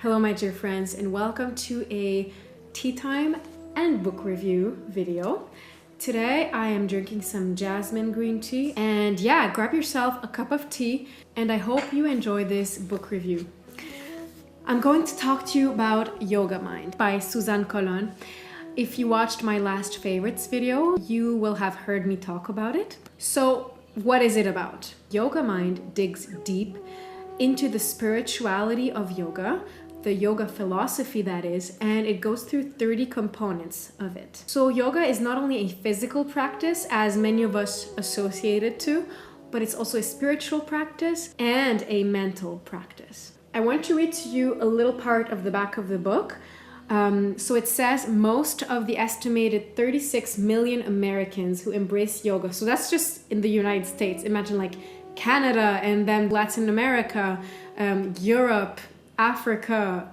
Hello my dear friends, and welcome to a tea time and book review video. Today I am drinking some jasmine green tea, and yeah, grab yourself a cup of tea and I hope you enjoy this book review. I'm going to talk to you about Yoga Mind by Suzan. If you watched my last favorites video, you will have heard me talk about it. So what is it about? Yoga Mind digs deep into the spirituality of yoga, the yoga philosophy that is, and it goes through 30 components of it. So yoga is not only a physical practice, as many of us associate it to, but it's also a spiritual practice and a mental practice. I want to read to you a little part of the back of the book. So it says most of the estimated 36 million Americans who embrace yoga, so that's just in the United States. Imagine like Canada and then Latin America, Europe, Africa,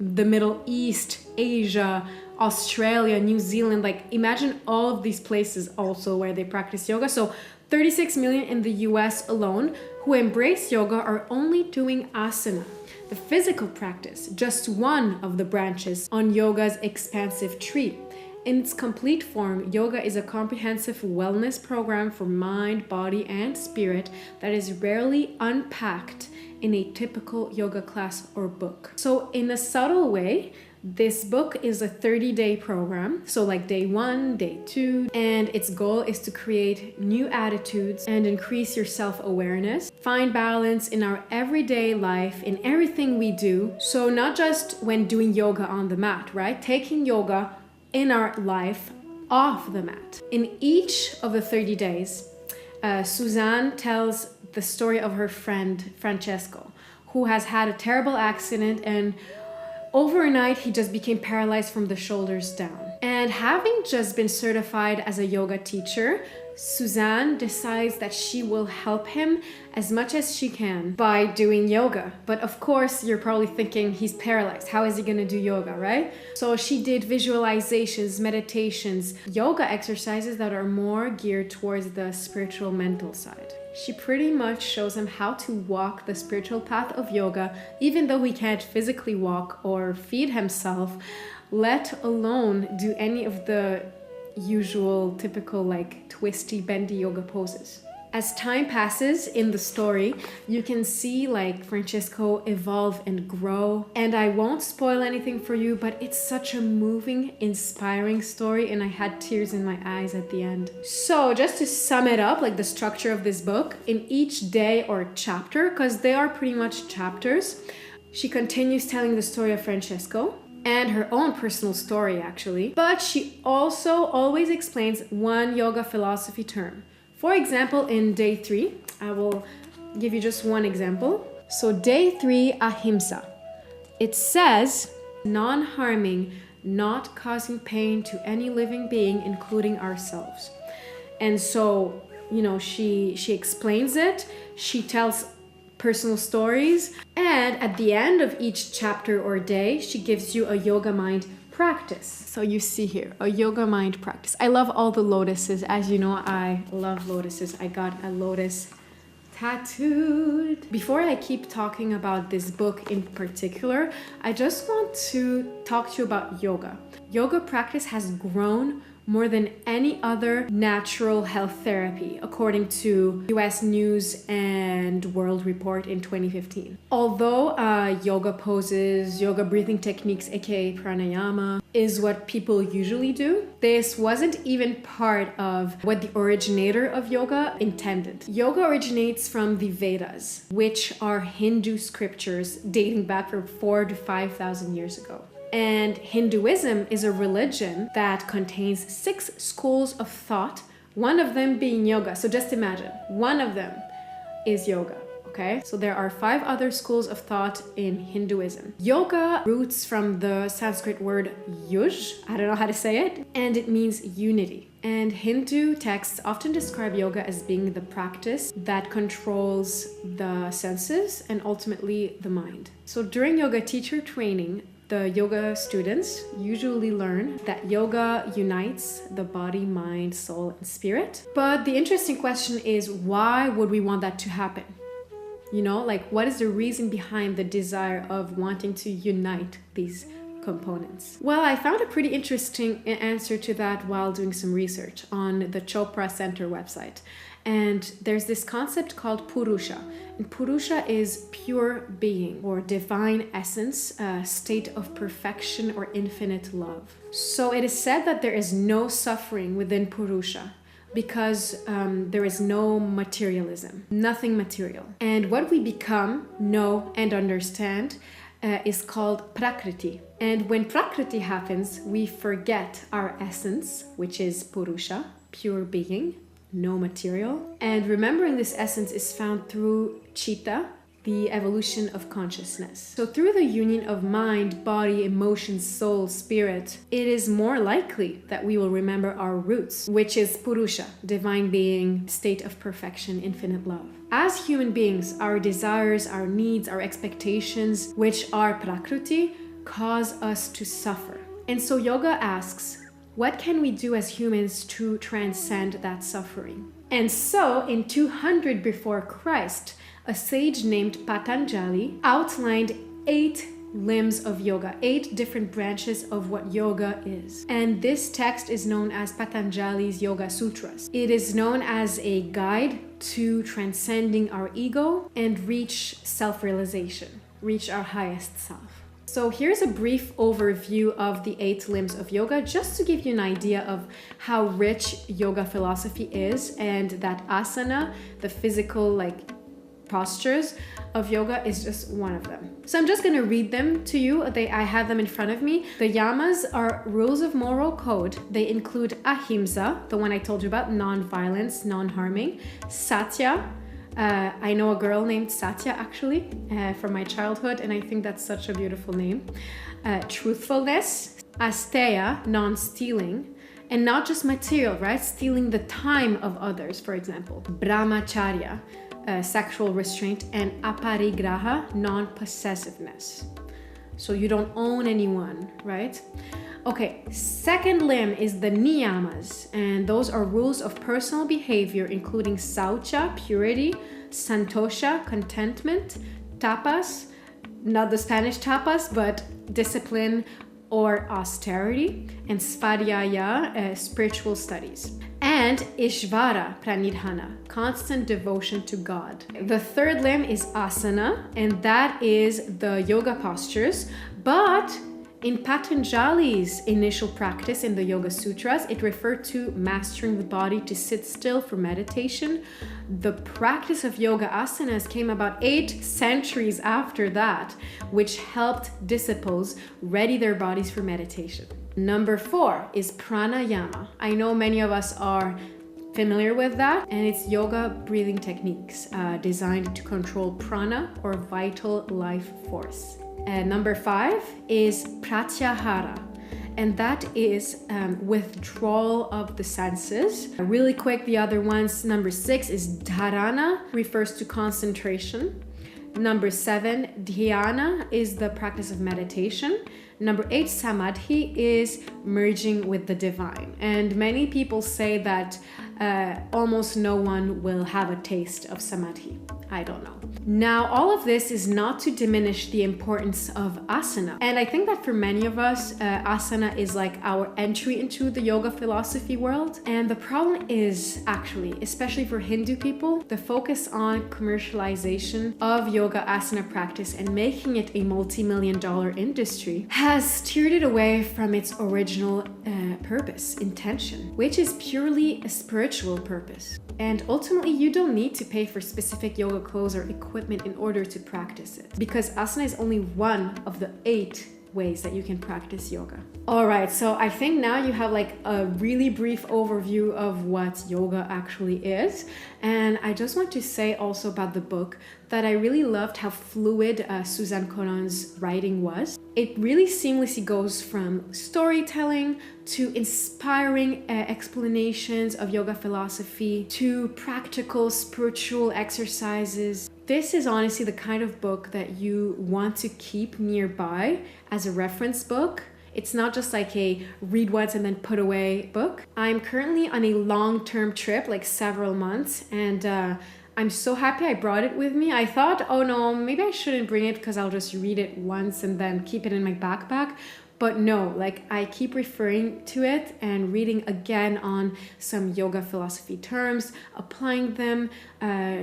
the Middle East, Asia, Australia, New Zealand. Like imagine all of these places also where they practice yoga. So 36 million in the US alone who embrace yoga are only doing asana, the physical practice, just one of the branches on yoga's expansive tree. In its complete form, yoga is a comprehensive wellness program for mind, body, and spirit that is rarely unpacked in a typical yoga class or book. So in a subtle way, this book is a 30-day program. So like day 1, day 2, and its goal is to create new attitudes and increase your self-awareness, find balance in our everyday life, in everything we do. So not just when doing yoga on the mat, right? Taking yoga in our life off the mat. In each of the 30 days, Suzan tells the story of her friend Francesco, who has had a terrible accident, and overnight he just became paralyzed from the shoulders down. And having just been certified as a yoga teacher, Suzan decides that she will help him as much as she can by doing yoga. But of course, you're probably thinking he's paralyzed. How is he gonna do yoga, right? So she did visualizations, meditations, yoga exercises that are more geared towards the spiritual mental side. She pretty much shows him how to walk the spiritual path of yoga, even though he can't physically walk or feed himself, let alone do any of the usual typical like twisty bendy yoga poses. As time passes in the story, you can see like Francesco evolve and grow, and I won't spoil anything for you, but it's such a moving, inspiring story, and I had tears in my eyes at the end. So just to sum it up, like the structure of this book, in each day or chapter, because they are pretty much chapters, she continues telling the story of Francesco and her own personal story actually, but she also always explains one yoga philosophy term. For example, in day 3, I will give you just one example. So day 3, ahimsa. It says non-harming, not causing pain to any living being, including ourselves. And so, you know, she explains it, she tells personal stories, and at the end of each chapter or day, she gives you a yoga mind practice. So you see here, a yoga mind practice. I love all the lotuses. As you know, I love lotuses. I got a lotus tattooed. Before I keep talking about this book in particular, I just want to talk to you about yoga. Yoga practice has grown more than any other natural health therapy, according to US News and World Report in 2015. Although yoga poses, yoga breathing techniques, aka pranayama, is what people usually do, this wasn't even part of what the originator of yoga intended. Yoga originates from the Vedas, which are Hindu scriptures dating back from 4,000 to 5,000 years ago. And Hinduism is a religion that contains 6 schools of thought, one of them being yoga. So just imagine, one of them is yoga, okay? So there are 5 other schools of thought in Hinduism. Yoga roots from the Sanskrit word yuj, I don't know how to say it, and it means unity. And Hindu texts often describe yoga as being the practice that controls the senses and ultimately the mind. So during yoga teacher training, the yoga students usually learn that yoga unites the body, mind, soul, and spirit. But the interesting question is, why would we want that to happen? You know, like what is the reason behind the desire of wanting to unite these components? Well, I found a pretty interesting answer to that while doing some research on the Chopra Center website. And there's this concept called Purusha. And Purusha is pure being or divine essence, a state of perfection or infinite love. So it is said that there is no suffering within Purusha because there is no materialism, nothing material. And what we become, know, and understand is called Prakriti. And when Prakriti happens, we forget our essence, which is Purusha, pure being, no material. And remembering this essence is found through Chitta, the evolution of consciousness. So through the union of mind, body, emotion, soul, spirit, it is more likely that we will remember our roots, which is Purusha, divine being, state of perfection, infinite love. As human beings, our desires, our needs, our expectations, which are Prakriti, cause us to suffer. And so yoga asks, what can we do as humans to transcend that suffering? And so in 200 before Christ, a sage named Patanjali outlined 8 limbs of yoga, 8 different branches of what yoga is. And this text is known as Patanjali's Yoga Sutras. It is known as a guide to transcending our ego and reach self-realization, reach our highest self. So here's a brief overview of the 8 limbs of yoga, just to give you an idea of how rich yoga philosophy is, and that asana, the physical postures of yoga, is just one of them. So I'm just going to read them to you. I have them in front of me. The yamas are rules of moral code. They include ahimsa, the one I told you about, non-violence, non-harming. Satya. I know a girl named Satya actually from my childhood, and I think that's such a beautiful name. Truthfulness. Asteya, non-stealing. And not just material, right? Stealing the time of others, for example. Brahmacharya. Sexual restraint. And aparigraha, non-possessiveness. So you don't own anyone, right? Okay, second limb is the niyamas, and those are rules of personal behavior, including saucha, purity, santosha, contentment, tapas, not the Spanish tapas, but discipline or austerity, and svadhyaya, spiritual studies. And Ishvara Pranidhana, constant devotion to God. The third limb is asana, and that is the yoga postures, but in Patanjali's initial practice in the Yoga Sutras, it referred to mastering the body to sit still for meditation. The practice of yoga asanas came about 8 centuries after that, which helped disciples ready their bodies for meditation. Number 4 is pranayama. I know many of us are familiar with that, and it's yoga breathing techniques designed to control prana, or vital life force. Number 5 is pratyahara, and that is withdrawal of the senses. Really quick, the other ones. Number 6 is dharana, refers to concentration. Number 7, dhyana, is the practice of meditation. Number 8, samadhi, is merging with the divine. And many people say that almost no one will have a taste of samadhi. I don't know. Now, all of this is not to diminish the importance of asana. And I think that for many of us, asana is like our entry into the yoga philosophy world. And the problem is actually, especially for Hindu people, the focus on commercialization of yoga asana practice and making it a multi-million-dollar industry has steered it away from its original purpose, intention, which is purely a spiritual purpose. And ultimately, you don't need to pay for specific yoga clothes or equipment in order to practice it, because asana is only one of the 8 ways that you can practice yoga. All right, so I think now you have like a really brief overview of what yoga actually is. And I just want to say also about the book that I really loved how fluid Suzan Conan's writing was. It really seamlessly goes from storytelling to inspiring explanations of yoga philosophy to practical spiritual exercises. This is honestly the kind of book that you want to keep nearby as a reference book. It's not just like a read once and then put away book. I'm currently on a long-term trip, like several months, and I'm so happy I brought it with me. I thought, oh no, maybe I shouldn't bring it because I'll just read it once and then keep it in my backpack. But no, like I keep referring to it and reading again on some yoga philosophy terms, applying them,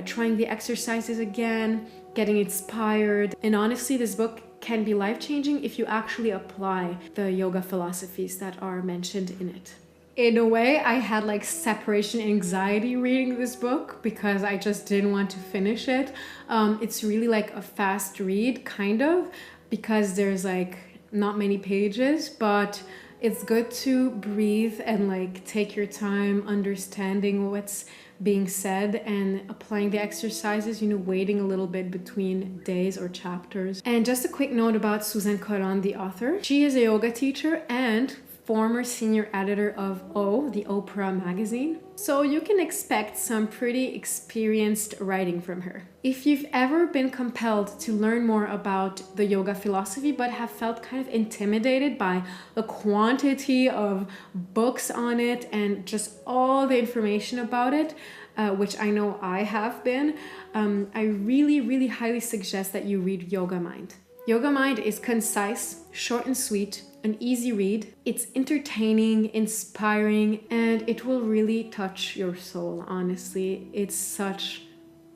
trying the exercises again, getting inspired. And honestly, this book can be life-changing if you actually apply the yoga philosophies that are mentioned in it. In a way, I had like separation anxiety reading this book because I just didn't want to finish it. It's really like a fast read, kind of, because there's like not many pages, but it's good to breathe and like take your time understanding what's being said and applying the exercises, waiting a little bit between days or chapters. And just a quick note about Suzan, the author. She is a yoga teacher and former senior editor of O, the Oprah magazine. So you can expect some pretty experienced writing from her. If you've ever been compelled to learn more about the yoga philosophy but have felt kind of intimidated by the quantity of books on it and just all the information about it, which I know I have been, I really, really highly suggest that you read Yoga Mind. Yoga Mind is concise, short and sweet, an easy read. It's entertaining, inspiring, and it will really touch your soul, honestly. It's such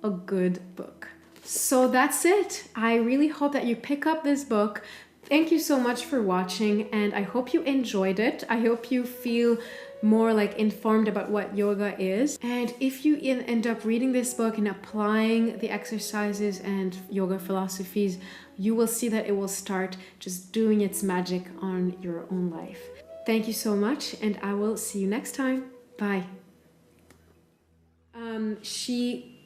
a good book. So that's it. I really hope that you pick up this book. Thank you so much for watching, and I hope you enjoyed it. I hope you feel more like informed about what yoga is. And if you end up reading this book and applying the exercises and yoga philosophies, you will see that it will start just doing its magic on your own life. Thank you so much, and I will see you next time. Bye. She